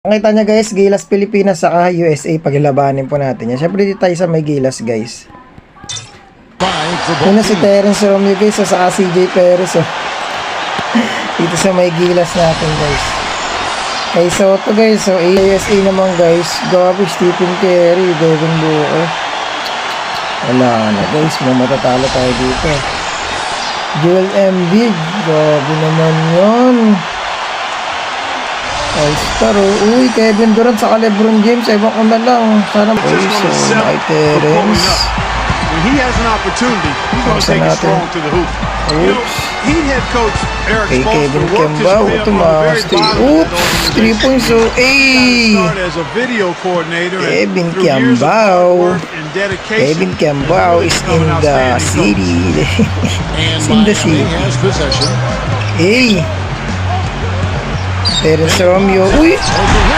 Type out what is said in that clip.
Nakita niya guys, Gilas Pilipinas saka USA, paglabanin po natin yan. Syempre dito tayo sa may Gilas guys. Una si Terence Romeo guys, saka CJ Perez dito sa may Gilas natin guys. Kay Soto guys, so USA naman guys. Gabi, Stephen Curry, Devin Booker. Wala na guys, matatalo tayo dito. Joel Embiid, gabi naman yun. All-Star, uy, Kevin Durant sa LeBron James, ewan ko na lang. Sana so, kay Terence. When he has an opportunity, he's going to take it strong to the hoop. You know, he head coach Eric Spoelstra worked his way up on the very bottom of that organization. 3 points, so, Started as a video coordinator Kevin and through years of hard work and dedication. Kevin Kiambao is in the city. It's in the city. Hey! Terence Romeo, uy!